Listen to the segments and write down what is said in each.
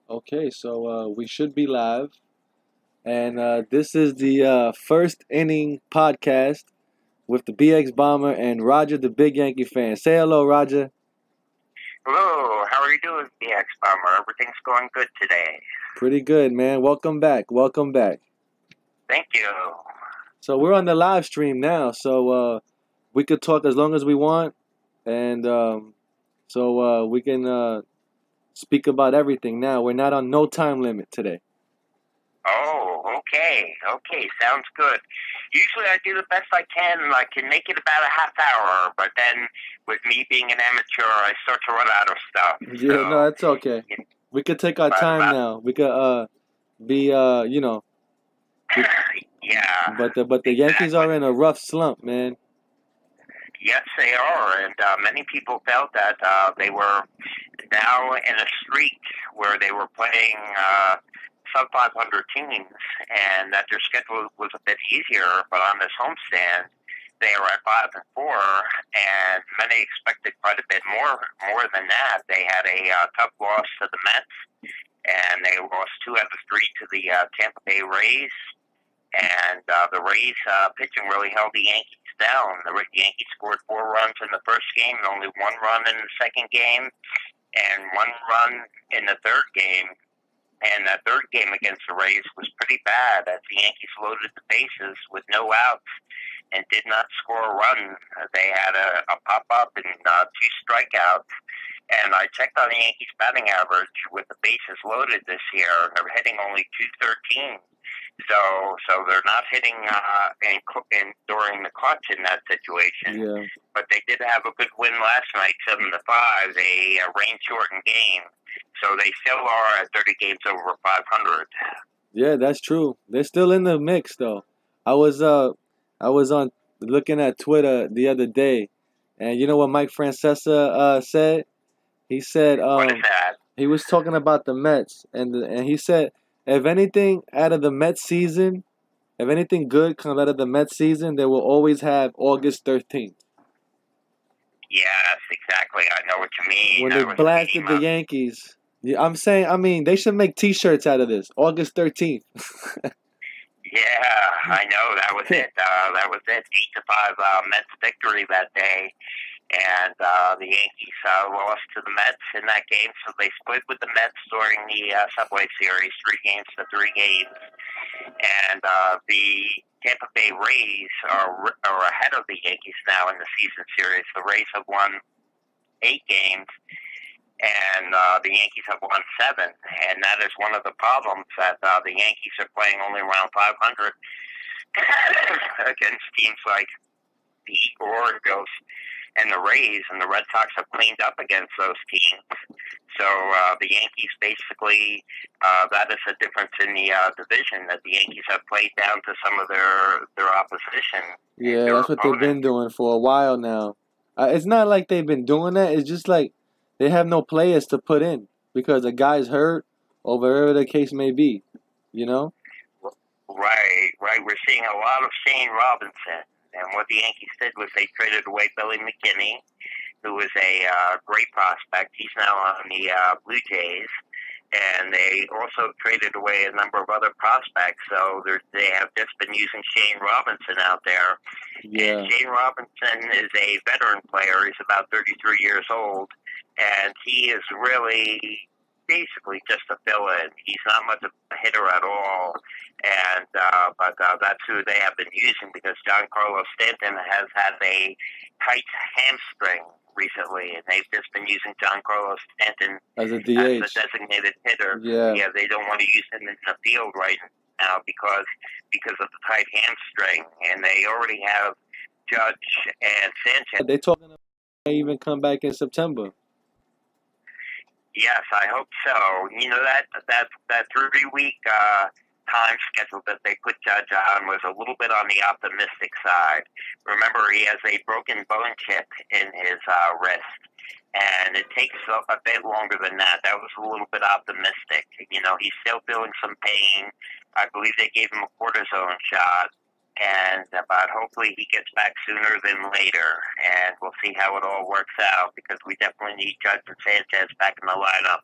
Okay, so we should be live, and this is the first inning podcast with the BX Bomber and Roger, the big Yankee fan. Say hello, Roger. Hello, how are you doing, BX Bomber? Everything's going good today. Pretty good, man. Welcome back. Welcome back. Thank you. So we're on the live stream now, so we could talk as long as we want, and we can speak about everything now. We're not on no time limit today. Oh, okay, sounds good. Usually I do the best I can, and I can make it about a half hour, but then with me being an amateur, I start to run out of stuff. Yeah, no, that's okay. We could take our time now. We could be yeah. But the Yankees are in a rough slump, man. Yes, they are, and many people felt that they were now in a streak where they were playing sub 500 teams, and that their schedule was a bit easier. But on this homestand, they were at 5-4, and many expected quite a bit more than that. They had a tough loss to the Mets, and they lost 2 out of 3 to the Tampa Bay Rays. And the Rays pitching really held the Yankees down. The Yankees scored 4 runs in the first game and only 1 run in the second game and 1 run in the third game. And that third game against the Rays was pretty bad as the Yankees loaded the bases with no outs and did not score a run. They had a pop-up and 2 strikeouts. And I checked on the Yankees' batting average with the bases loaded this year, and they're hitting only .213. So they're not hitting during the clutch in that situation. Yeah. But they did have a good win last night, 7-5, a rain-shortened game. So they still are at 30 games over 500. Yeah, that's true. They're still in the mix, though. I was on looking at Twitter the other day, and you know what Mike Francesa said? He said What is that? he was talking about the Mets, and he said if anything out of the Mets season, if anything good comes out of the Mets season, they will always have August 13th. Yes, exactly. I know what you mean. When they blasted the Yankees. Yeah, I mean, they should make T-shirts out of this. August 13th. Yeah, I know. That was it. That was it. 8-5 Mets victory that day. And the Yankees lost to the Mets in that game, so they split with the Mets during the Subway Series, 3-3 games. And the Tampa Bay Rays are ahead of the Yankees now in the season series. The Rays have won 8 games, and the Yankees have won 7. And that is one of the problems, that the Yankees are playing only around 500 against teams like the Orioles and the Rays, and the Red Sox have cleaned up against those teams. So the Yankees basically, that is a difference in the division, that the Yankees have played down to some of their opposition. Yeah, that's what they've been doing for a while now. It's not like they've been doing that. It's just like they have no players to put in because the guy's hurt or whatever the case may be, you know? Right. We're seeing a lot of Shane Robinson. And what the Yankees did was they traded away Billy McKinney, who was a great prospect. He's now on the Blue Jays. And they also traded away a number of other prospects. So they have just been using Shane Robinson out there. Yeah. And Shane Robinson is a veteran player. He's about 33 years old. And he is really basically just a fill-in. He's not much of a hitter at all, and but that's who they have been using because Giancarlo Stanton has had a tight hamstring recently, and they've just been using Giancarlo Stanton as a DH, as a designated hitter. Yeah, they don't want to use him in the field right now because of the tight hamstring, and they already have Judge and Sanchez. They talking about even come back in September. Yes, I hope so. You know, that 3-week time schedule that they put Judge on was a little bit on the optimistic side. Remember, he has a broken bone chip in his wrist, and it takes a bit longer than that. That was a little bit optimistic. You know, he's still feeling some pain. I believe they gave him a cortisone shot, and but hopefully he gets back sooner than later, and we'll see how it all works out because we definitely need Judge and Sanchez back in the lineup.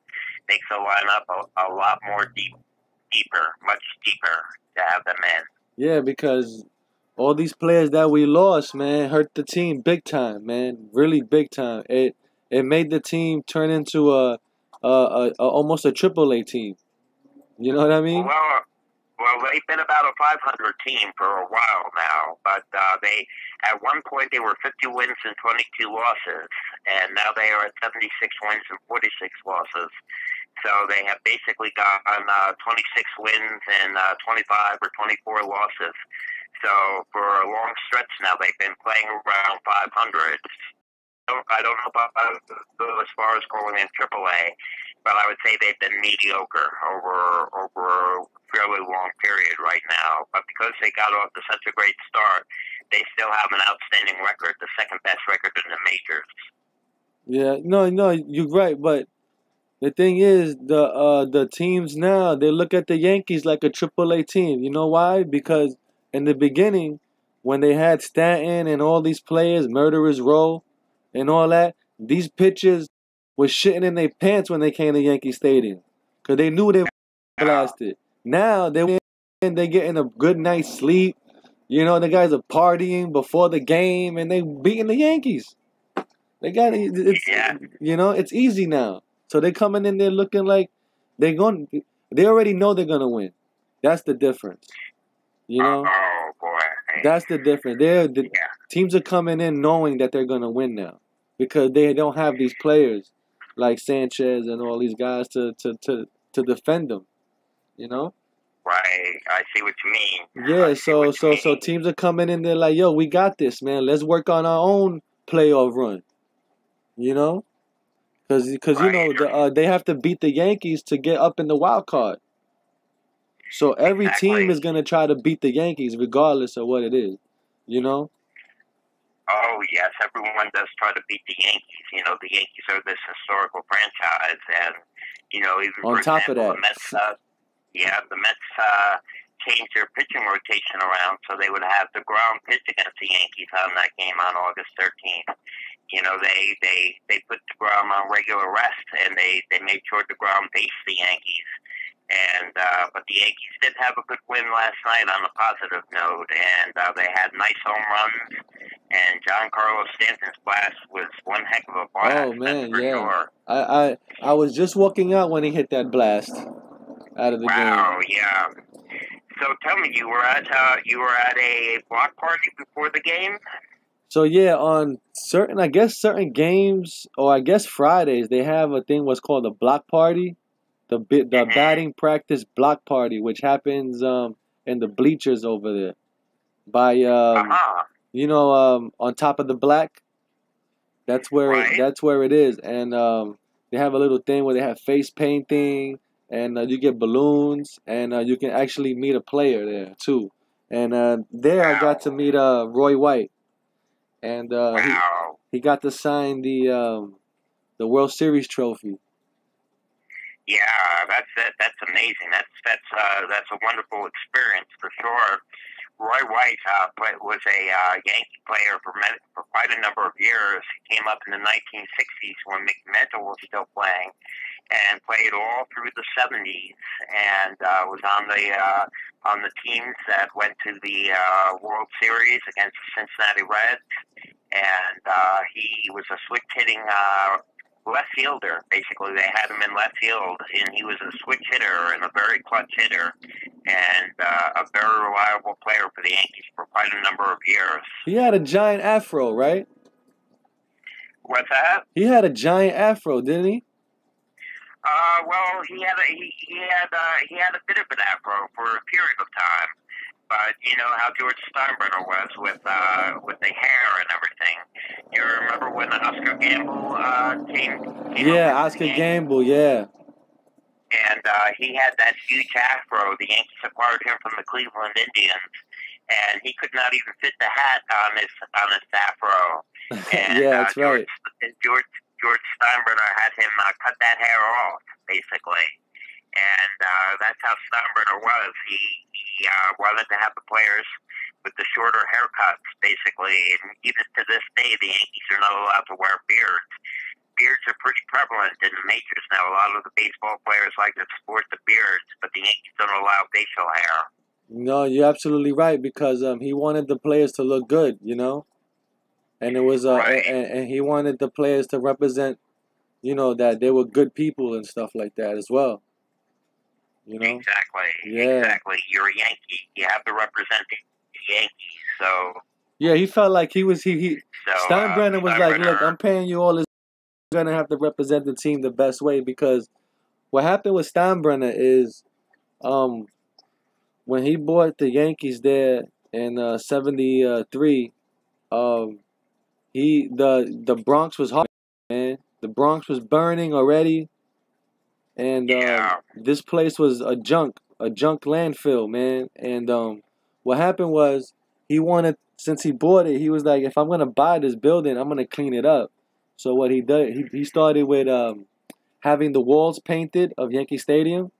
Makes the lineup a lot more deeper, much deeper to have them in. Yeah, because all these players that we lost, man, hurt the team big time, man. Really big time. It made the team turn into a almost a AAA team. You know what I mean? Well, they've been about a 500 team for a while now, but they at one point they were 50 wins and 22 losses, and now they are at 76 wins and 46 losses. So they have basically gotten 26 wins and 25 or 24 losses. So for a long stretch now, they've been playing around 500. I don't know about as far as calling in AAA, but I would say they've been mediocre over a fairly long period right now. But because they got off to such a great start, they still have an outstanding record, the second best record in the majors. Yeah, no, you're right. But the thing is, the teams now they look at the Yankees like a AAA team. You know why? Because in the beginning, when they had Stanton and all these players, Murderers Row, and all that, these pitchers was shitting in their pants when they came to Yankee Stadium because they knew they were blasted. Now they getting a good night's sleep. You know, the guys are partying before the game and they beating the Yankees. They got it's you know it's easy now. So they coming in there looking like they already know they're gonna win. That's the difference. You know, oh boy, that's the difference. Teams are coming in knowing that they're gonna win now because they don't have these players like Sanchez and all these guys to defend them. You know. Right, I see what you mean. Yeah, so teams are coming in there like, yo, we got this, man. Let's work on our own playoff run. You know, because you know they have to beat the Yankees to get up in the wild card. So every team is gonna try to beat the Yankees regardless of what it is. You know. Oh yes, everyone does try to beat the Yankees. You know, the Yankees are this historical franchise, and you know, even on for top example, of that, the Mets changed their pitching rotation around so they would have the ground pitch against the Yankees on that game on August 13th. You know, they put the ground on regular rest, and they made sure the ground faced the Yankees. And but the Yankees did have a good win last night on a positive note, and they had nice home runs. And Giancarlo Stanton's blast was one heck of a blast. Oh man, that's for sure. I was just walking out when he hit that blast out of the game. Wow, yeah. So tell me, you were at a block party before the game? So yeah, on certain games, or I guess Fridays, they have a thing what's called a block party, the batting practice block party, which happens in the bleachers over there, by you know on top of the black. That's where it is, and they have a little thing where they have face painting, and you get balloons, and you can actually meet a player there too. And there I got to meet Roy White. And he got to sign the World Series trophy. Yeah, that's amazing. That's a wonderful experience for sure. Roy White was a Yankee player for quite a number of years. He came up in the 1960s when Mick Mantle was still playing, and played all through the 70s, and was on the teams that went to the World Series against the Cincinnati Reds. And he was a switch hitting left fielder. Basically, they had him in left field, and he was a switch hitter and a very clutch hitter, and a very reliable player for the Yankees for quite a number of years. He had a giant afro, right? What's that? He had a giant afro, didn't he? Well, he had a bit of an afro for a period of time. But you know how George Steinbrenner was with the hair and everything. You remember when Oscar Gamble came Yeah, Oscar Gamble, yeah. And he had that huge afro. The Yankees acquired him from the Cleveland Indians, and he could not even fit the hat on his afro. And, yeah, that's right. George Steinbrenner had him cut that hair off, basically. And that's how Steinbrenner was. He wanted to have the players with the shorter haircuts, basically. And even to this day, the Yankees are not allowed to wear beards. Beards are pretty prevalent in the majors now. A lot of the baseball players like to sport the beards, but the Yankees don't allow facial hair. No, you're absolutely right because he wanted the players to look good, you know, and it was Right. and he wanted the players to represent, you know, that they were good people and stuff like that as well. You know. Exactly. Yeah. Exactly. You're a Yankee. You have to represent the Yankees. So, Yeah, he felt like he so Steinbrenner was like, look, Steinbrenner. I'm paying you all this. You're gonna have to represent the team the best way because what happened with Steinbrenner is um when he bought the Yankees there in '73, um the Bronx was hot, man. The Bronx was burning already, and Yeah. this place was a junk landfill, man. And what happened was he wanted, since he bought it, he was like, if I'm gonna buy this building, I'm gonna clean it up. So what he did, he started with having the walls painted of Yankee Stadium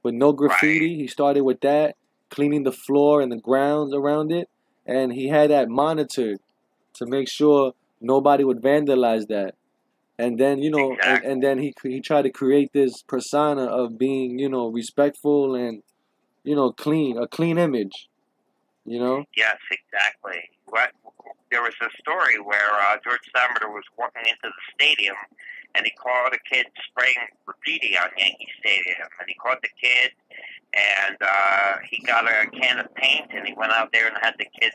with no Right. graffiti. He started with that, cleaning the floor and the grounds around it, and he had that monitored to make sure nobody would vandalize that. And then and Exactly. then he tried to create this persona of being respectful and clean, a clean image. You know. Yes, exactly. What there was a story where George Steinbrenner was walking into the stadium, and he caught a kid spraying graffiti on Yankee Stadium, and he caught the kid, and he got a can of paint, and he went out there and had the kid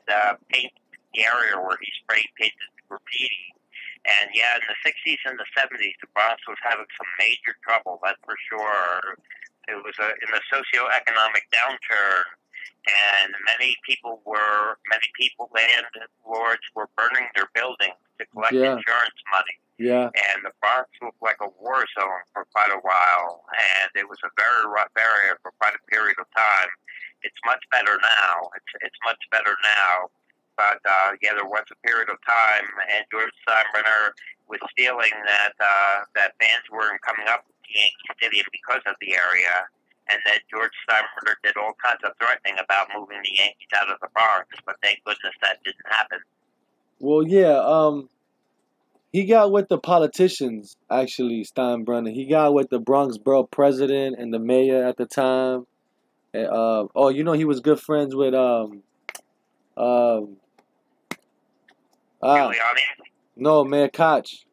paint the area where he spray painted the graffiti. And yeah, in the 60s and the 70s, the Bronx was having some major trouble, that's for sure. It was in a socioeconomic downturn, and many people, landlords were burning their buildings to collect Yeah. insurance money. Yeah. And the Bronx looked like a war zone for quite a while, and it was a very rough area for quite a period of time. It's much better now. It's much better now. But yeah, there was a period of time, and George Steinbrenner was feeling that that fans weren't coming up to Yankee Stadium because of the area, and that George Steinbrenner did all kinds of threatening about moving the Yankees out of the Bronx. But thank goodness that didn't happen. Well, yeah. He got with the politicians, actually, Steinbrenner. He got with the Bronx borough president and the mayor at the time. Oh, he was good friends with um ah Giuliani? no, Mayor Koch.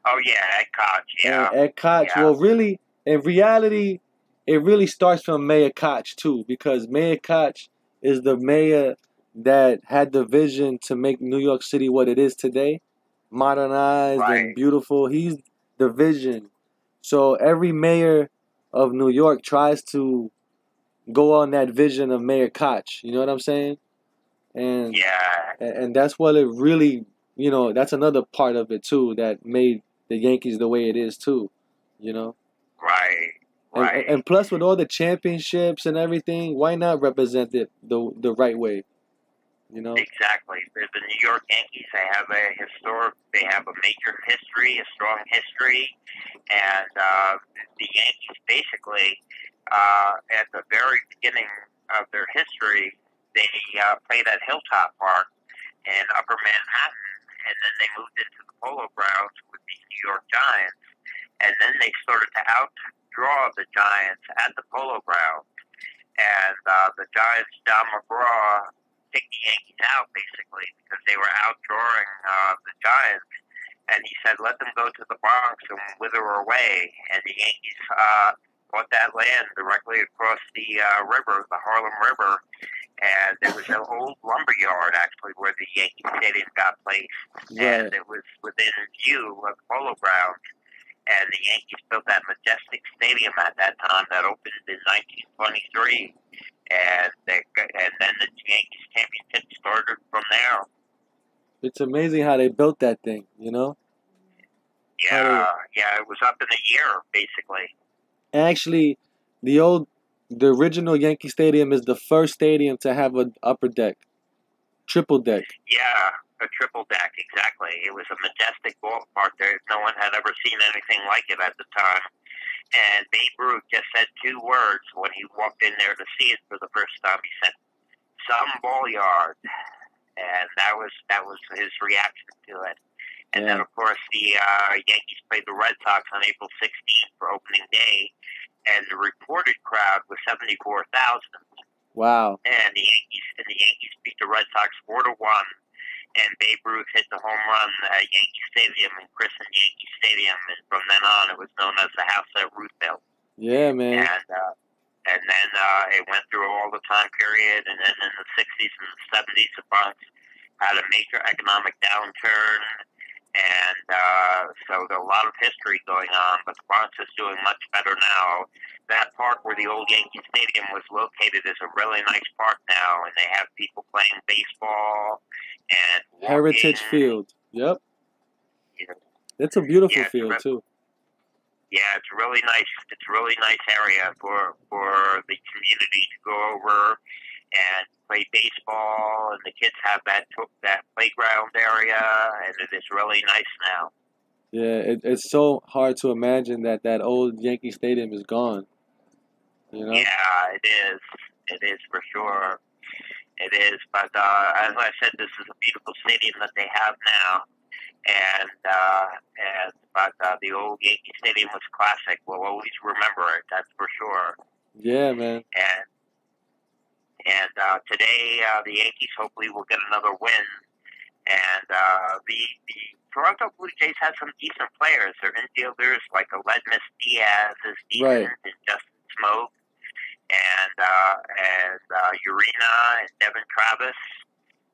Oh yeah, Ed Koch. And Yeah, Ed Koch. yeah. Well, really, in reality, it really starts from Mayor Koch too, because Mayor Koch is the mayor that had the vision to make New York City what it is today, modernized and Right. beautiful. He's the vision. So every mayor of New York tries to go on that vision of Mayor Koch. You know what I'm saying? And Yeah. and that's what it really, that's another part of it too that made the Yankees the way it is too, you know. Right. And Right. plus with all the championships and everything, why not represent it the right way, you know? Exactly. The New York Yankees, they have a major history, a strong history, and the Yankees basically, at the very beginning of their history, they played at Hilltop Park in Upper Manhattan, and then they moved into the Polo Grounds with the New York Giants, and then they started to outdraw the Giants at the Polo Grounds, and the Giants, John McGraw, kicked the Yankees out basically because they were outdrawing the Giants, and he said, "Let them go to the Bronx and wither away." And the Yankees bought that land directly across the river, the Harlem River, and there was an old lumber yard actually where the Yankee Stadium got placed, Right. and it was within view of the Polo Grounds. And the Yankees built that majestic stadium at that time that opened in 1923, and then the Yankees championship started from there. It's amazing how they built that thing, you know? How they Yeah, it was up in a year basically. actually the original Yankee Stadium is the first stadium to have an upper deck, triple deck. Yeah, a triple deck exactly. It was a majestic ballpark. There, no one had ever seen anything like it at the time. And Babe Ruth just said two words when he walked in there to see it for the first time. He said, some ball yard, and that was his reaction to it. And then, of course, the Yankees played the Red Sox on April 16th for opening day, and the reported crowd was 74,000. Wow. And the Yankees beat the Red Sox 4-1. And Babe Ruth hit the home run at Yankee Stadium and christened Yankee Stadium, and from then on, it was known as the house that Ruth built. Yeah, man. And then it went through all the time period, and then in the 60s and the 70s, the Bronx had a major economic downturn. And so there's a lot of history going on, but the Bronx is doing much better now. That park where the old Yankee Stadium was located is a really nice park now, and they have people playing baseball and walking. Heritage Field. Yep. You know, it's a beautiful field, too. Yeah, it's really nice. It's a really nice area for the community to go over and play baseball, and the kids have that playground area, and it is really nice now. Yeah, it's so hard to imagine that old Yankee Stadium is gone. You know? Yeah, it is. It is for sure. It is. But as I said, this is a beautiful stadium that they have now, but the old Yankee Stadium was classic. We'll always remember it. That's for sure. Yeah, man. And today, the Yankees hopefully will get another win. And the Toronto Blue Jays have some decent players. Their infielders, like Aledmus Diaz, is decent, right, and Justin Smoke, and Urena and Devin Travis.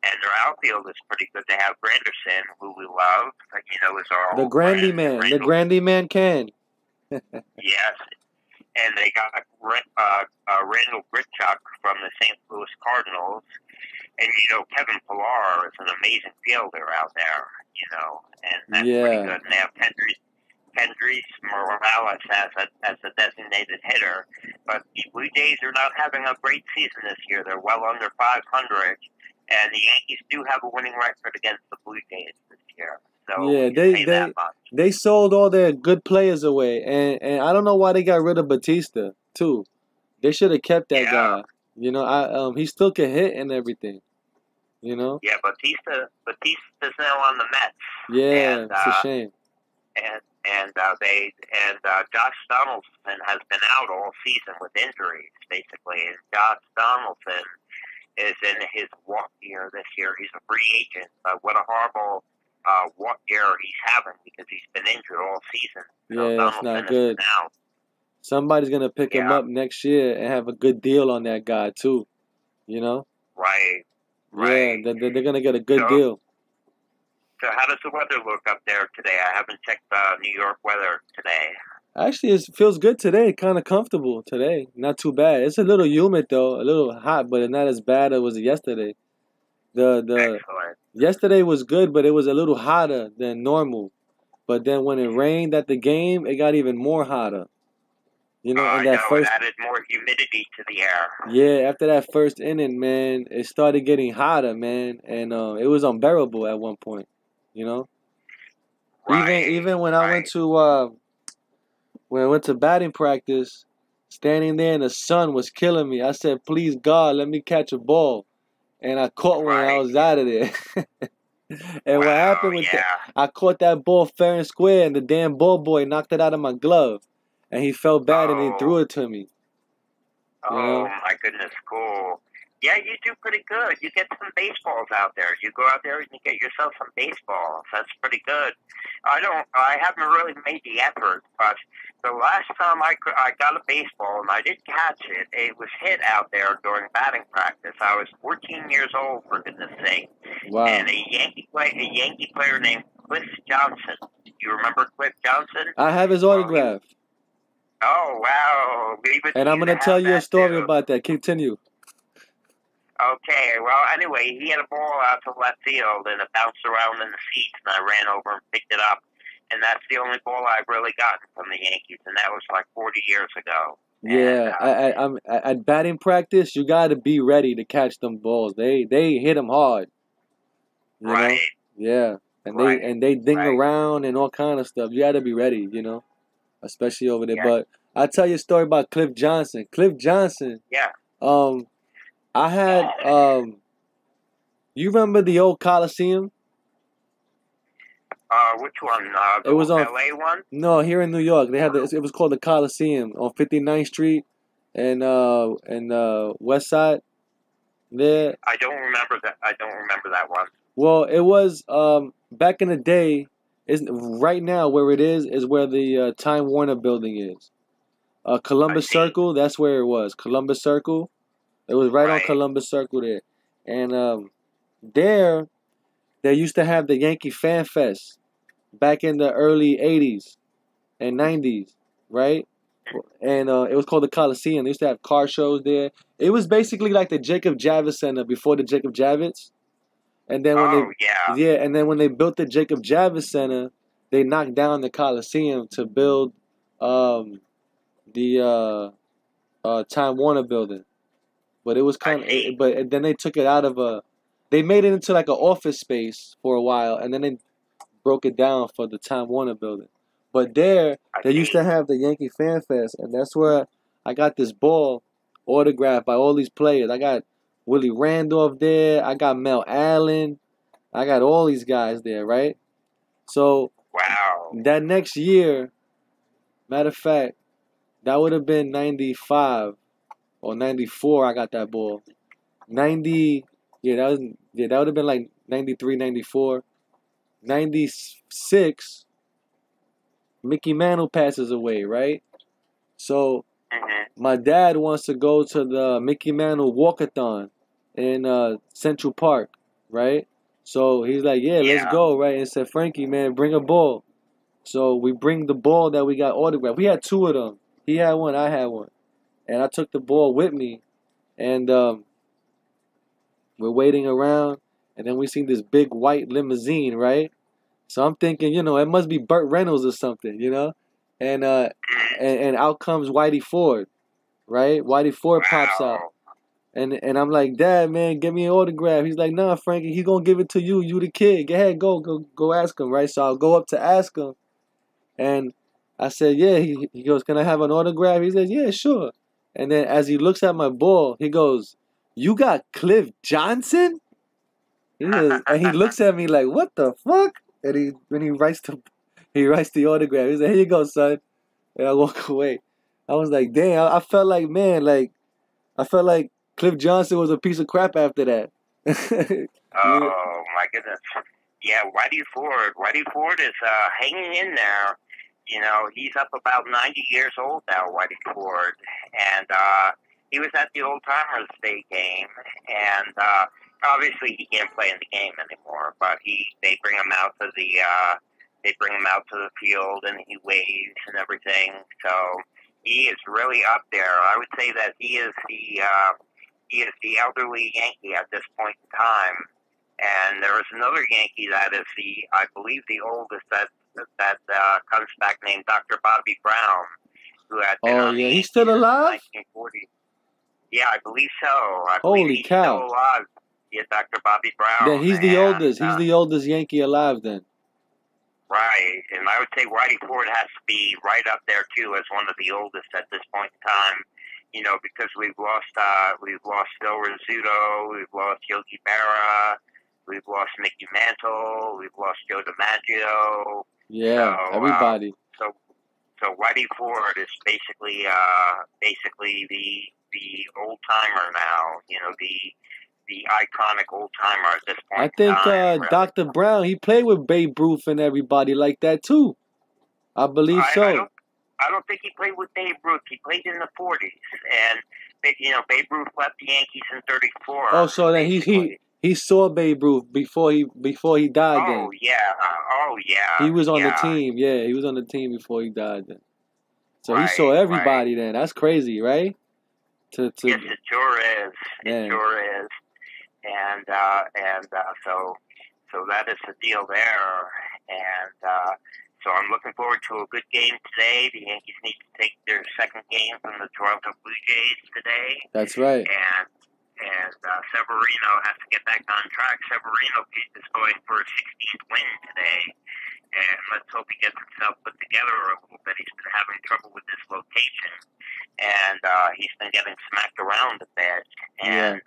And their outfield is pretty good. They have Granderson, who we love. You know, is our the Grandy man. The Grandy man can. Yes. And they got Randall Grichuk from the St. Louis Cardinals. And, you know, Kevin Pillar is an amazing fielder out there, you know. And that's pretty good. And they have Kendrys Morales as a designated hitter. But the Blue Jays are not having a great season this year. They're well under 500. And the Yankees do have a winning record against the Blue Jays this year. So yeah, they sold all their good players away, and I don't know why they got rid of Batista too. They should have kept that guy. You know, he still can hit and everything. You know. Yeah, Batista's now on the Mets. Yeah, it's a shame. And Josh Donaldson has been out all season with injuries, basically. And Josh Donaldson is in his walk year this year. He's a free agent. What a horrible walk year he's having because he's been injured all season. Yeah, that's not good. Somebody's going to pick him up next year and have a good deal on that guy, too. You know? Right. Yeah, they're going to get a good deal. So how does the weather look up there today? I haven't checked New York weather today. Actually, it feels good today. Kind of comfortable today. Not too bad. It's a little humid, though. A little hot, but not as bad as it was yesterday. Excellent. Yesterday was good, but it was a little hotter than normal. But then when it rained at the game, it got even more hotter. You know, and it added more humidity to the air. Yeah, after that first inning, man, it started getting hotter, man, and it was unbearable at one point. You know, even when I went to batting practice, standing there in the sun was killing me. I said, "Please God, let me catch a ball," and I caught one. And I was out of there. And what happened was I caught that ball fair and square, and the damn ball boy knocked it out of my glove, and he felt bad and he threw it to me. You know? My goodness, cool. Yeah, you do pretty good. You get some baseballs out there. You go out there and you get yourself some baseballs. That's pretty good. I haven't really made the effort, but the last time I got a baseball and I did catch it, it was hit out there during batting practice. I was 14 years old, for goodness sake. Wow. And a Yankee player named Cliff Johnson. Do you remember Cliff Johnson? I have his autograph. Oh, wow. And I'm going to tell you a story about that. Continue. Okay, well, anyway, he had a ball out to left field, and it bounced around in the seats, and I ran over and picked it up. And that's the only ball I've really gotten from the Yankees, and that was like 40 years ago. Yeah, and, at batting practice, you got to be ready to catch them balls. They hit them hard. You know? Yeah, and they ding around and all kind of stuff. You got to be ready, you know, especially over there. Yeah. But I'll tell you a story about Cliff Johnson. Cliff Johnson. Yeah. I had you remember the old Coliseum? Which one? It The was on LA one? no here in New York. They had it was called the Coliseum on 59th Street and West Side there. I don't remember that. I don't remember that one. Well, it was back in the day. Is right now where it is where the Time Warner building is. I Columbus see. Circle, that's where it was. Columbus Circle. It was right on Right. Columbus Circle there. And there they used to have the Yankee Fan Fest back in the early 80s and 90s, right? And it was called the Coliseum. They used to have car shows there. It was basically like the Jacob Javits Center before the Jacob Javits. And then when they Oh yeah. yeah, and then when they built the Jacob Javits Center, they knocked down the Coliseum to build um, the Time Warner building. But it was I kind see. of, but then they took it out of they made it into like an office space for a while, and then they broke it down for the Time Warner building. But there, I they used see. to have the Yankee Fan Fest, and that's where I got this ball autographed by all these players. I got Willie Randolph there. I got Mel Allen. I got all these guys there, right? So Wow. that next year, matter of fact, that would have been 95 or 94. I got that ball. 90, that would have been like 93, 94. 96, Mickey Mantle passes away, right? So Mhm. my dad wants to go to the Mickey Mantle walkathon in Central Park, right? So he's like, yeah, let's Yeah. go, right? And said, Frankie, man, bring a ball. So we bring the ball that we got autographed. We had two of them. He had one, I had one. And I took the ball with me, and we're waiting around, and then we see this big white limousine, right? So I'm thinking, it must be Burt Reynolds or something, and and out comes Whitey Ford, right? Whitey Ford pops out, Wow. and I'm like, Dad, man, give me an autograph. He's like, Nah, Frankie, he's gonna give it to you. You the kid. Go ahead, go ask him, right? So I'll go up to ask him, and I said, Yeah. He goes, Can I have an autograph? He says, Yeah, sure. And then as he looks at my ball, he goes, You got Cliff Johnson? He says, and he looks at me like, "What the fuck?" And when he writes the autograph. He's like, "Here you go, son." And I walk away. I was like, "Damn!" I felt like, man, I felt like Cliff Johnson was a piece of crap after that. Yeah. Oh my goodness. Yeah, Whitey Ford. Whitey Ford is hanging in there. You know, he's up about 90 years old now, Whitey Ford, and he was at the Old Timers Day game, and obviously he can't play in the game anymore. But they bring him out to the field, and he waves and everything. So he is really up there. I would say that he is the elderly Yankee at this point in time. And there is another Yankee that is I believe, the oldest that comes back, named Dr. Bobby Brown, who had been Oh on the yeah, he's Yankees still since alive. 1940. Yeah, I believe so. I believe Holy he's still cow! alive. Yeah, Dr. Bobby Then Brown. he's the And oldest. He's the oldest Yankee alive. Then. right, and I would say Whitey Ford has to be right up there too as one of the oldest at this point in time. You know, because we've lost Phil Rizzuto, we've lost Yogi Berra, we've lost Mickey Mantle, we've lost Joe DiMaggio. Yeah, So, everybody. so Whitey Ford is basically the old timer now. You know, the iconic old timer at this I point in think time. Really. Dr. Brown, he played with Babe Ruth and everybody like that too. I believe so. I don't think he played with Babe Ruth. He played in the 40s, and Babe Ruth left the Yankees in '34. Oh, so then he saw Babe Ruth before he died. Then Oh yeah. he was on the Yeah. team. Yeah, he was on the team before he died. Then so he saw Right. everybody. Then that's crazy, right? Yes, it sure is. Man. It sure is. And so that is the deal there. And so I'm looking forward to a good game today. The Yankees need to take their second game from the Toronto Blue Jays today. That's right. And Severino has to get back on track. Severino is going for a 16th win today. And let's hope he gets himself put together a little bit. He's been having trouble with his location. and he's been getting smacked around a bit, Yeah. and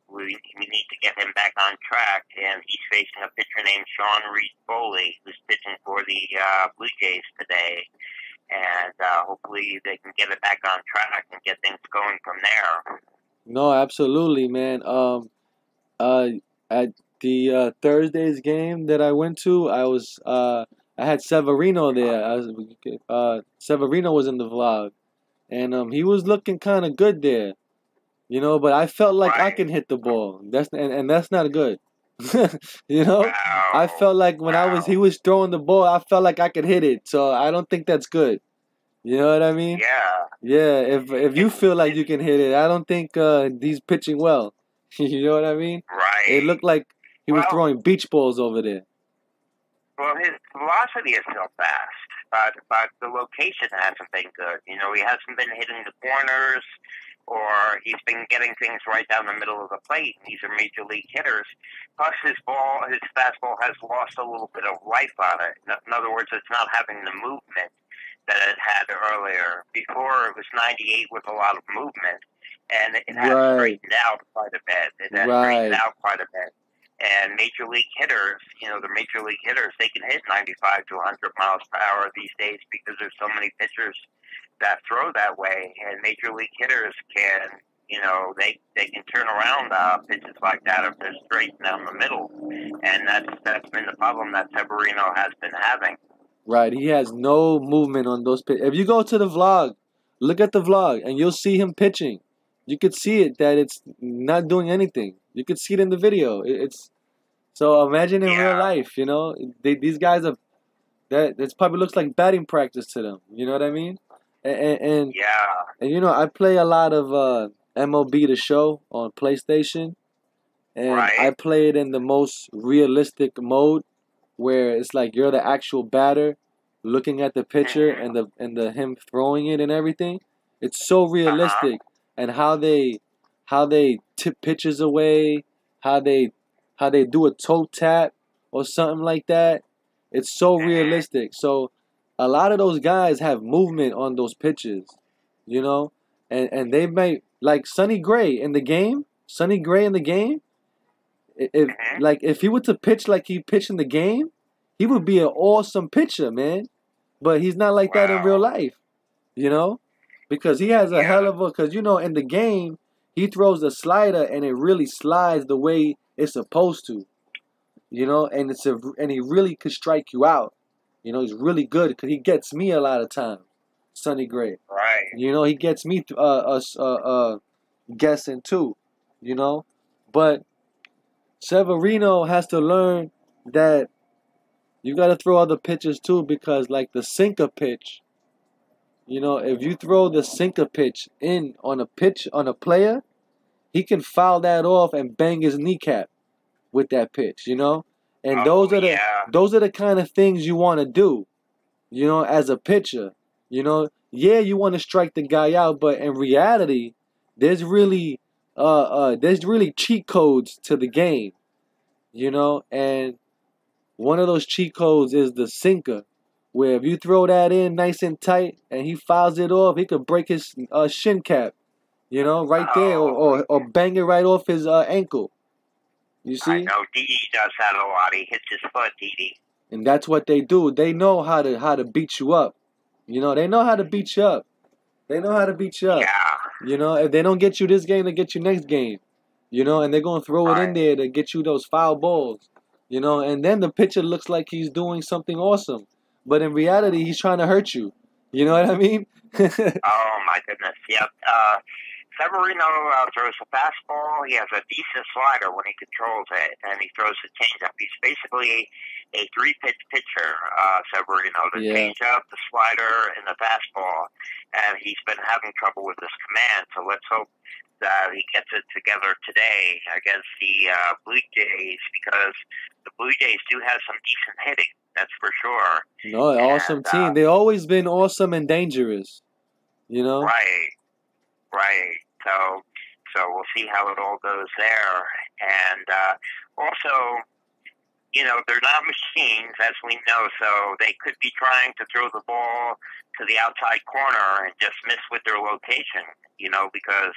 we need to get him back on track. And he's facing a pitcher named Sean Reed Foley, who's pitching for the Blue Jays today, and hopefully they can get it back on track and get things going from there. No, absolutely, man. Uh, at the Thursday's game that I went to, I had Severino there. Severino was in the vlog, and he was looking kind of good there, you know. But I felt like I Right. can hit the ball. And that's not good, you know. I Wow. felt like when he Wow. was throwing the ball, I felt like I could hit it. So I don't think that's good. You know what I mean? Yeah. Yeah. If you It's, feel like it's you can hit it, I don't think he's pitching well. You know what I mean? It right. looked like he was Well, throwing beach balls over there. well, his velocity is still fast, but the location hasn't been good. You know, he hasn't been hitting the corners, or he's been getting things right down the middle of the plate. And these are major league hitters. Plus, his fastball has lost a little bit of life on it. In other words, it's not having the movement that it had earlier. Before, it was 98 with a lot of movement, and it has Right, straightened out quite a bit. It has straightened right. out quite a bit. And major league hitters, you know, the major league hitters, they can hit 95 to 100 miles per hour these days because there's so many pitchers that throw that way. And major league hitters can, you know, they can turn around pitches like that if they're straight down the middle. And that's been the problem that Severino has been having. Right. He has no movement on those pitch. If you go to the vlog, look at the vlog, and you'll see him pitching. You could see it that it's not doing anything. You could see it in the video. It's so imagine in real Yeah, life, you know, these guys are that probably looks like batting practice to them. You know what I mean? And yeah, and you know, I play a lot of MLB The Show on PlayStation, and I right. play it in the most realistic mode where it's like you're the actual batter looking at the pitcher Mm-hmm. and the him throwing it and everything. It's so Uh huh. realistic, and how they tip pitches away, how they how they do a toe tap or something like that. It's so Mm-hmm. realistic. So a lot of those guys have movement on those pitches, you know, and they may like Sonny Gray in the game. Sonny Gray in the game, Mm-hmm. if he were to pitch like he pitched in the game, he would be an awesome pitcher, man. But he's not like that in real Wow. life, you know, because he has a hell Yeah. of a because you know in the game he throws a slider and it really slides the way it's supposed to, you know, and he really could strike you out. You know, he's really good because he gets me a lot of times. Sonny Gray, Right. you know, he gets me guessing too, you know, but Severino has to learn that you got to throw other pitches too because, like the sinker pitch, you know, if you throw the sinker pitch in on a pitch on a player, he can foul that off and bang his kneecap with that pitch, you know? And Oh yeah. those are the kind of things you want to do, you know, as a pitcher. You know, yeah, you want to strike the guy out, but in reality, there's really there's really cheat codes to the game, you know, and one of those cheat codes is the sinker, where if you throw that in nice and tight and he fouls it off, he could break his shin cap, you know, right there, Oh, or bang it right off his ankle. You I see, know. Didi does that a lot. He hits his foot, Didi. and that's what they do. They know how to beat you up. You know, they know how to beat you up. They know how to beat you up. Yeah. You know, if they don't get you this game, they get you next game. You know, and they're gonna throw it in Right. there to get you those foul balls. You know, and then the pitcher looks like he's doing something awesome, but in reality, he's trying to hurt you. You know what I mean? Oh my goodness. Yep. Severino throws a fastball. He has a decent slider when he controls it, and he throws a changeup. He's basically a three-pitch pitcher, Severino. The Yeah. changeup, the slider, and the fastball. And he's been having trouble with his command, so let's hope that he gets it together today against the Blue Jays, because the Blue Jays do have some decent hitting, that's for sure. No, awesome And, team. They always been awesome and dangerous. You know? right. Right. So we'll see how it all goes there. And also, they're not machines, as we know, so they could be trying to throw the ball to the outside corner and just miss with their location, because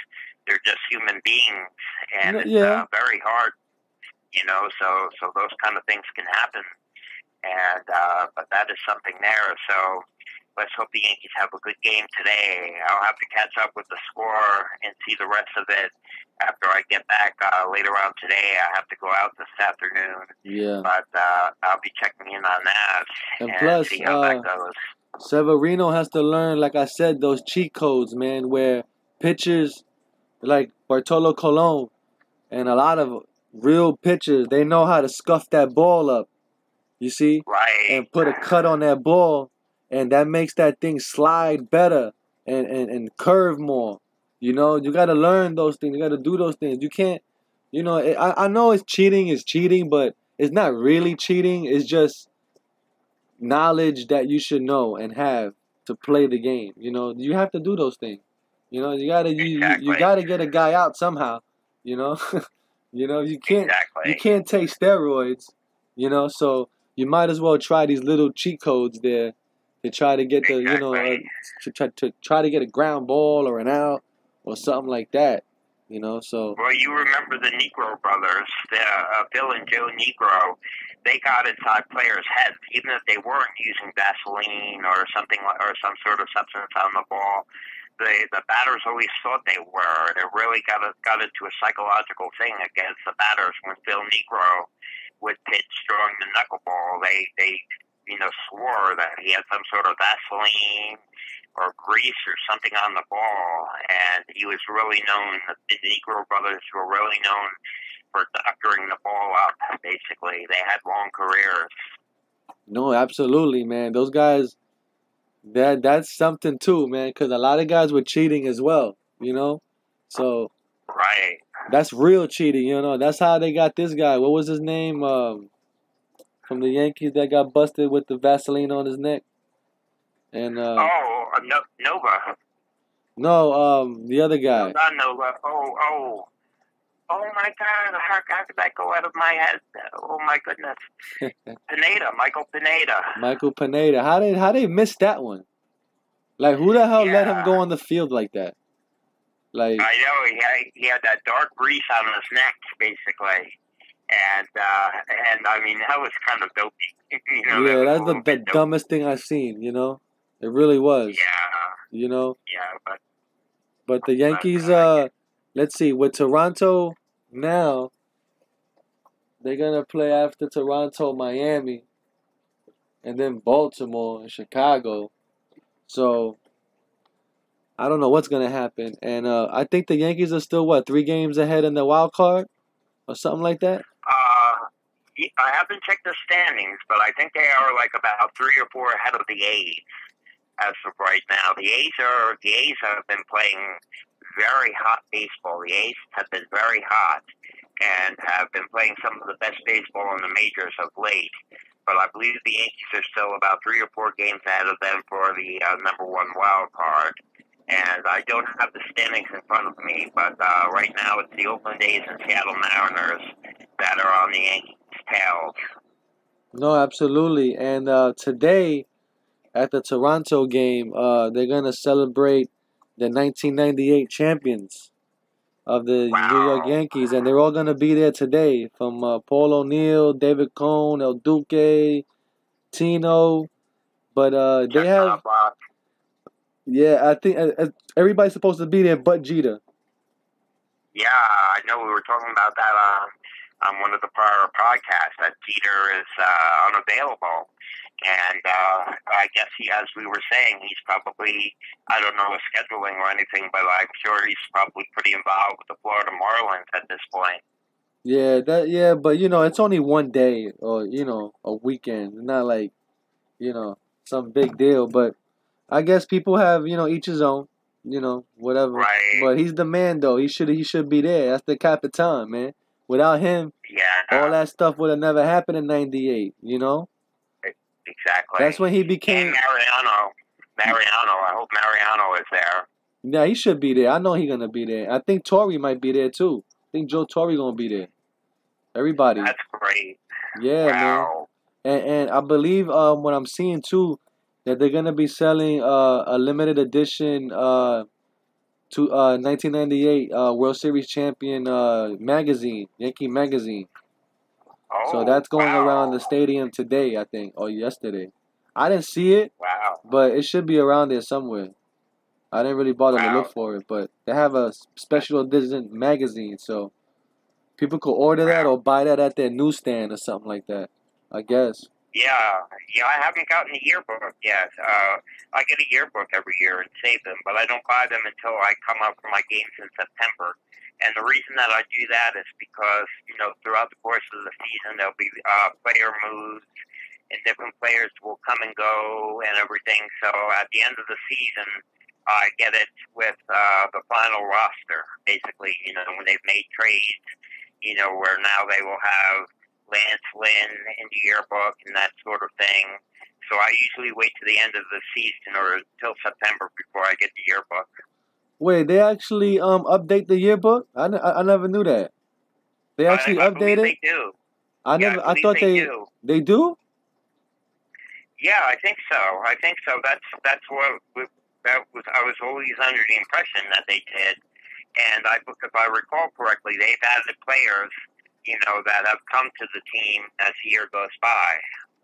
they're just human beings, and it's Yeah. very hard, so those kind of things can happen. And but that is something there. So let's hope the Yankees have a good game today. I'll have to catch up with the score and see the rest of it after I get back later on today. I have to go out this afternoon. Yeah. But I'll be checking in on that And and plus, see how that goes. Severino has to learn, like I said, those cheat codes, man, where pitchers like Bartolo Colon and a lot of real pitchers, they know how to scuff that ball up, you see? Right. And put a cut on that ball, and that makes that thing slide better and curve more. You got to learn those things. You got to do those things. You can't, I know it's cheating, but it's not really cheating. It's just knowledge that you should know and have to play the game. You have to do those things. You gotta you gotta get a guy out somehow. You can't you can't take steroids. So you might as well try these little cheat codes there to try to get the to try to get a ground ball or an out or something like that. So. Well, you remember the Negro brothers, Bill and Joe Negro. They got inside players' heads, even if they weren't using Vaseline or something or some sort of substance on the ball. The batters always thought they were. It really got into a psychological thing against the batters when Bill Negro would pitch during the knuckleball. They swore that he had some sort of Vaseline or grease or something on the ball, and he was really known. The Negro brothers were really known for doctoring the ball up. Basically, they had long careers. No, absolutely, man. Those guys, that's something too, man. Because a lot of guys were cheating as well. So right. That's real cheating. That's how they got this guy. What was his name? From the Yankees that got busted with the Vaseline on his neck. And Nova. No, the other guy. No, not Nova. Oh my God! How did that go out of my head? Oh my goodness. Michael Pineda. Michael Pineda. How they miss that one? Like, who the hell let him go on the field like that? Like, I know he had that dark grease on his neck, basically, and I mean that was kind of dopey. Yeah, that's the dumbest thing I've seen. It really was. Yeah. Yeah, but the Yankees. Let's see. With Toronto now, they're gonna play after Toronto, Miami, and then Baltimore and Chicago. So I don't know what's gonna happen, and I think the Yankees are still 3 games ahead in the wild card, or something like that. I haven't checked the standings, but I think they are like about 3 or 4 ahead of the A's as of right now. The A's have been playing very hot baseball. The A's have been very hot and have been playing some of the best baseball in the majors of late. But I believe the Yankees are still about 3 or 4 games ahead of them for the number 1 wild card. And I don't have the standings in front of me, but right now it's the Oakland A's and Seattle Mariners that are on the Yankees' tails. No, absolutely. And today, at the Toronto game, they're going to celebrate the 1998 champions of the New York Yankees. And they're all going to be there today, from Paul O'Neill, David Cone, El Duque, Tino. But they have... Yeah, I think everybody's supposed to be there but Jeter. Yeah, I know we were talking about that on one of the prior podcasts, that Jeter is unavailable. And I guess as we were saying, he's probably, I don't know his scheduling or anything, but I'm sure he's probably pretty involved with the Florida Marlins at this point. Yeah, but it's only one day or, a weekend. It's not like, some big deal, but I guess people have, each his own, whatever. Right. But he's the man, though. He should be there. That's the Capitan, man. Without him, all that stuff would have never happened in '98. Exactly. That's when he became. And Mariano. I hope Mariano is there. Yeah, he should be there. I know he's gonna be there. I think Torrey might be there too. I think Joe Torre gonna be there. Everybody. That's great. Yeah, man. Wow. And I believe what I'm seeing too that they're gonna be selling a limited edition to 1998 World Series champion magazine, Yankee magazine. So Oh, that's going around the wow. stadium today, I think, or yesterday. I didn't see it, Wow. but it should be around there somewhere. I didn't really bother to look Wow. for it, but they have a That, special edition magazine, so people could order that wow. or buy that at their newsstand or something like that. I guess. Yeah, yeah, I haven't gotten the yearbook yet. I get a yearbook every year and save them, but I don't buy them until I come up for my games in September. And the reason that I do that is because, throughout the course of the season, there'll be player moves, and different players will come and go and everything. So at the end of the season, I get it with the final roster, basically, when they've made trades, where now they will have Lance Lynn in the yearbook and that sort of thing. So I usually wait to the end of the season or till September before I get the yearbook. Wait, they actually update the yearbook? I never knew that. They actually I update believe it? they do. I Yeah, I never I believe thought they do. they do? Yeah, I think so. I think so. That's what I was always under the impression that they did. And if I recall correctly, they've added players, that have come to the team as the year goes by.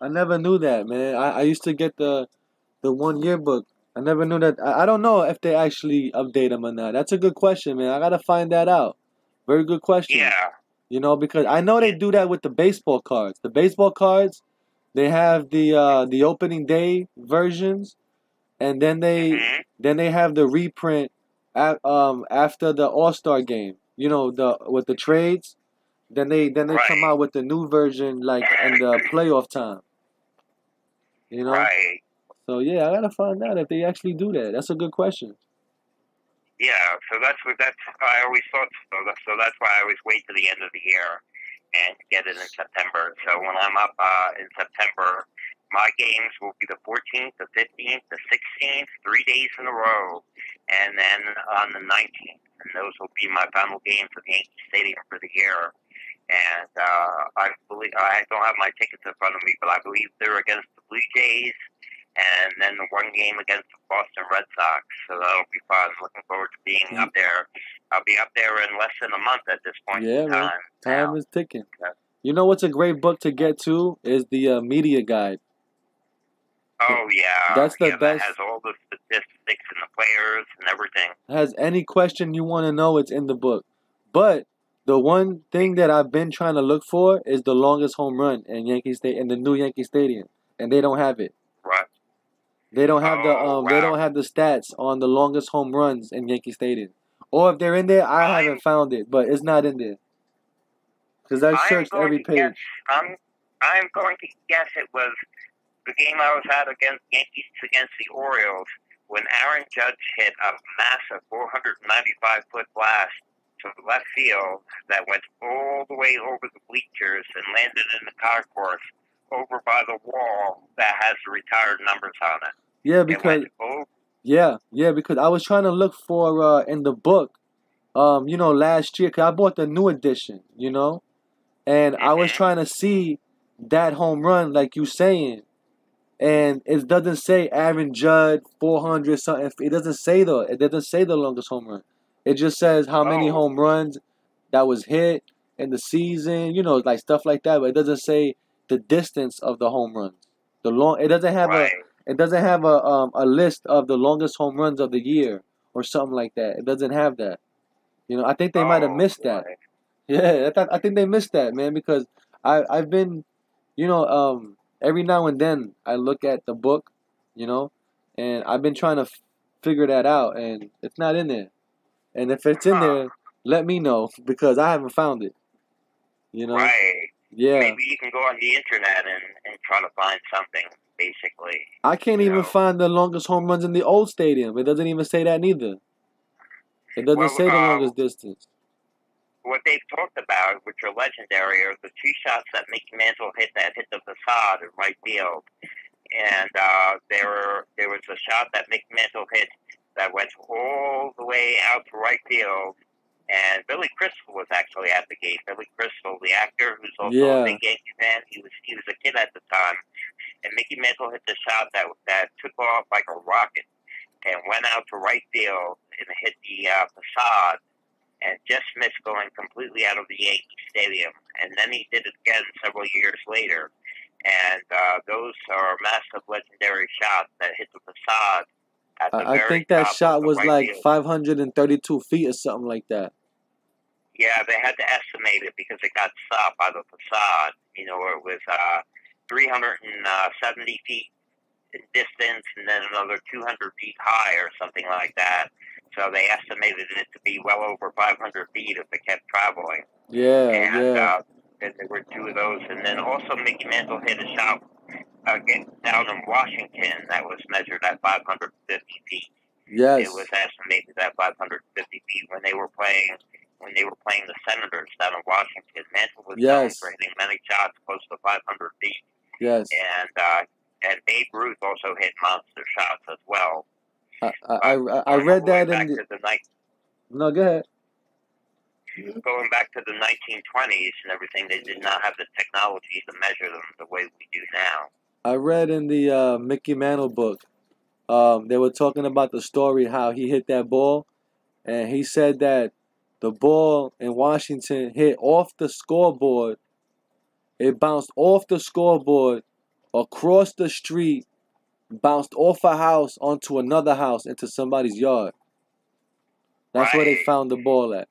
I never knew that, man. I used to get the one yearbook. I never knew that. I don't know if they actually update them or not. That's a good question, man. I gotta find that out. Very good question. Yeah, Because I know they yeah, do that with the baseball cards. The baseball cards, they have the opening day versions, and hmm then they have the reprint after the All Star game. The with the trades. Then they come right, out with the new version like in the playoff time. You know. right. So yeah, I gotta find out if they actually do that. That's a good question. Yeah, so that's I always thought so. So that's why I always wait to the end of the year and get it in September. So when I'm up in September, my games will be the 14th, the 15th, the 16th, 3 days in a row, and then on the 19th, and those will be my final games at Yankee Stadium for the year. And I don't have my tickets in front of me, but I believe they're against the Blue Jays, and then the one game against the Boston Red Sox. So that'll be fun. Looking forward to being up Y- there. I'll be up there in less than a month at this point in Yeah, man. time. Time Now, is ticking. uh, You know what's a great book to get to is the media guide. oh yeah, That's the yeah, that has best. all the statistics and the players and everything. Has any question you want to know, it's in the book. But the one thing that I've been trying to look for is the longest home run in the new Yankee Stadium, and they don't have it. Right. They Oh they wow. don't have the stats on the longest home runs in Yankee Stadium. Or if they're in there, I I'm haven't found it, but it's not in there because I I'm searched going every to guess. page. I'm going to guess it was the game I was at against Yankees against the Orioles when Aaron Judge hit a massive 495-foot blast to left field that went all the way over the bleachers and landed in the concourse over by the wall that has the retired numbers on it. Yeah, It went because over. because I was trying to look for in the book, last year, cause I bought the new edition, and I was hmm trying to see that home run like you saying, and it doesn't say Aaron Judd 400 something. It doesn't say the longest home run. It just says how many Oh, home runs that was hit in the season, like stuff like that. But it doesn't say the distance of the home runs. The long. It doesn't have a. right. It doesn't have a list of the longest home runs of the year or something like that. It doesn't have that. I think they might have Oh missed that. boy. Yeah, I think they missed that, man, because I've been, every now and then I look at the book, you know, and I've been trying to figure that out, and it's not in there. And if it's in Huh. there, let me know because I haven't found it. You know, Right. yeah, Maybe you can go on the internet and try to find something, basically. I can't You even know. find the longest home runs in the old stadium. It doesn't even say that neither. It doesn't Well, say the longest distance. what they've talked about, which are legendary, are the two shots that Mickey Mantle hit that hit the facade in right field. And there was a shot that Mickey Mantle hit that went all the way out to right field And Billy Crystal was actually at the game. Billy Crystal, the actor, who's also a Yeah. big Yankee fan, he was a kid at the time. And Mickey Mantle hit the shot that took off like a rocket and went out to right field and hit the facade and just missed going completely out of the Yankee Stadium. And then he did it again several years later. And those are massive, legendary shots that hit the facade at the I very think that top of shot the was right like field. 532 feet or something like that. Yeah, they had to estimate it because it got stopped by the facade. You know, where it was 370 feet in distance and then another 200 feet high or something like that. So they estimated it to be well over 500 feet if it kept traveling. Yeah, And yeah. then there were two of those. And then also Mickey Mantle hit a shot down in Washington that was measured at 550 feet. Yes. It was estimated at 550 feet when they were playing the Senators down in Washington. Mantle was known Yes. for hitting many shots close to 500 feet. Yes. And Babe Ruth also hit monster shots as well. I read that in No, go ahead. Going back to the 1920s and everything, they did not have the technology to measure them the way we do now. I read in the Mickey Mantle book, they were talking about the story how he hit that ball, and he said that the ball in Washington hit off the scoreboard. It bounced off the scoreboard, across the street, bounced off a house onto another house into somebody's yard. That's where they found the ball at.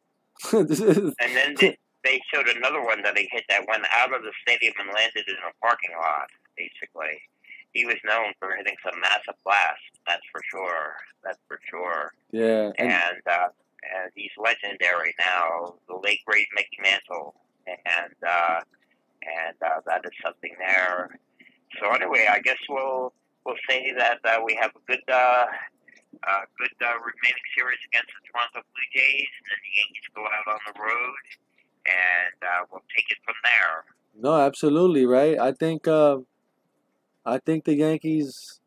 And then they showed another one that he hit that went out of the stadium and landed in a parking lot, basically. He was known for hitting some massive blasts, that's for sure. That's for sure. Yeah. And he's legendary now, the late great Mickey Mantle. And that is something there. So anyway, I guess we'll say that we have a good remaining series against the Toronto Blue Jays, and then the Yankees go out on the road, and we'll take it from there. No, absolutely, right? I think the Yankees,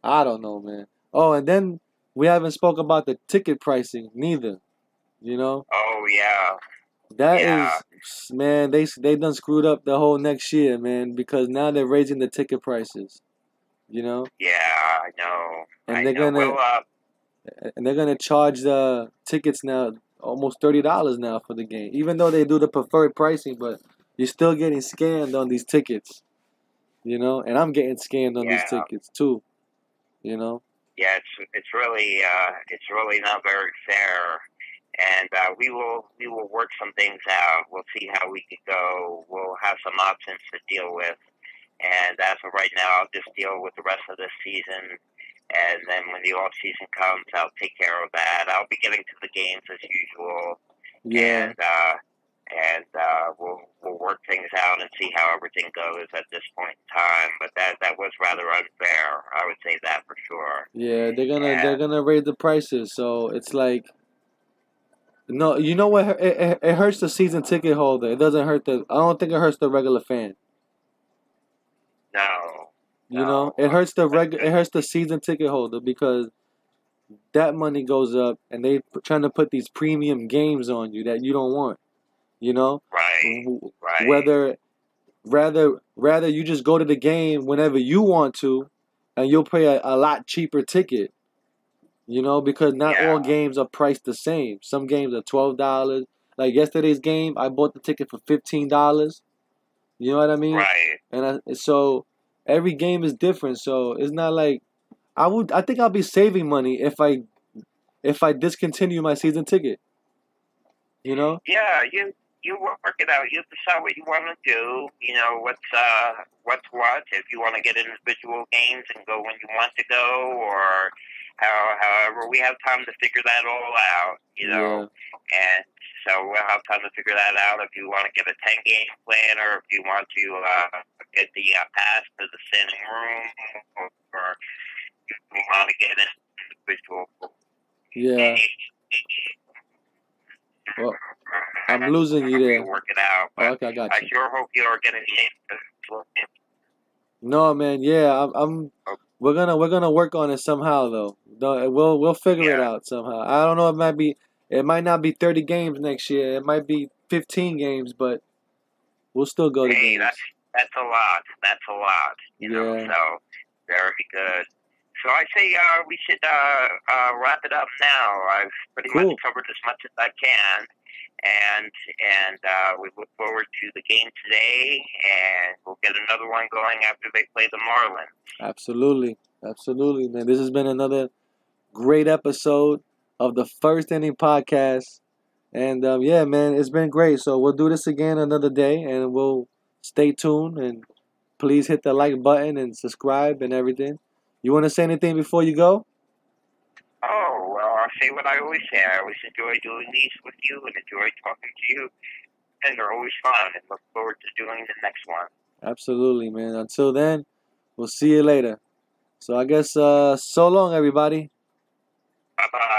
I don't know, man. Oh, and then we haven't spoke about the ticket pricing neither. You know? Oh yeah. That is, man, they done screwed up the whole next year, man, because now they're raising the ticket prices. You know? Yeah, I know. And they're gonna charge the tickets now almost $30 now for the game. Even though they do the preferred pricing, but you're still getting scammed on these tickets. You know? And I'm getting scammed on these tickets too. You know? Yeah, it's really not very fair. And we will work some things out. We'll see how we could go. We'll have some options to deal with. And as of right now, I'll just deal with the rest of this season. And then when the off season comes, I'll take care of that. I'll be getting to the games as usual. Yeah. And we'll work things out and see how everything goes at this point in time. But that was rather unfair. I would say that for sure. Yeah, they're gonna raise the prices. So it's like, no, you know what? It hurts the season ticket holder. It doesn't hurt I don't think it hurts the regular fan. No. You know, it hurts the season ticket holder because that money goes up, and they trying to put these premium games on you that you don't want. You know, right. Rather you just go to the game whenever you want to, and you'll pay a lot cheaper ticket. You know, because not all games are priced the same. Some games are $12. Like yesterday's game, I bought the ticket for $15. You know what I mean? Right. And so every game is different. So it's not like I think I'll be saving money if I discontinue my season ticket. You know? Yeah, you work it out. You decide what you want to do. You know what's what. If you want to get individual games and go when you want to go, or however, we have time to figure that all out. You know, and so we'll have time to figure that out. If you want to get a 10-game plan, or if you want to get the pass to the standing room, or if you want to get an individual. Yeah. Well, I'm losing you there. Work it out. Oh, okay, I got you. I sure hope you are getting the. No, man. Yeah, We're gonna work on it somehow, though. We'll figure it out somehow. I don't know. It might be. It might not be 30 games next year. It might be 15 games, but we'll still go to Hey, games. that's a lot. That's a lot. You know, Yeah. so very good. So I say we should wrap it up now. I've pretty much Cool. covered as much as I can, and we look forward to the game today, and we'll get another one going after they play the Marlins. Absolutely. Absolutely, man. This has been another great episode of the First Inning Podcast. And yeah, man, it's been great. So we'll do this again another day, and we'll stay tuned. And please hit the like button and subscribe and everything. You want to say anything before you go? Oh, well, I'll say what I always say. I always enjoy doing these with you and enjoy talking to you, and they're always fun, and look forward to doing the next one. Absolutely, man. Until then, we'll see you later. So I guess so long, everybody. Bye-bye.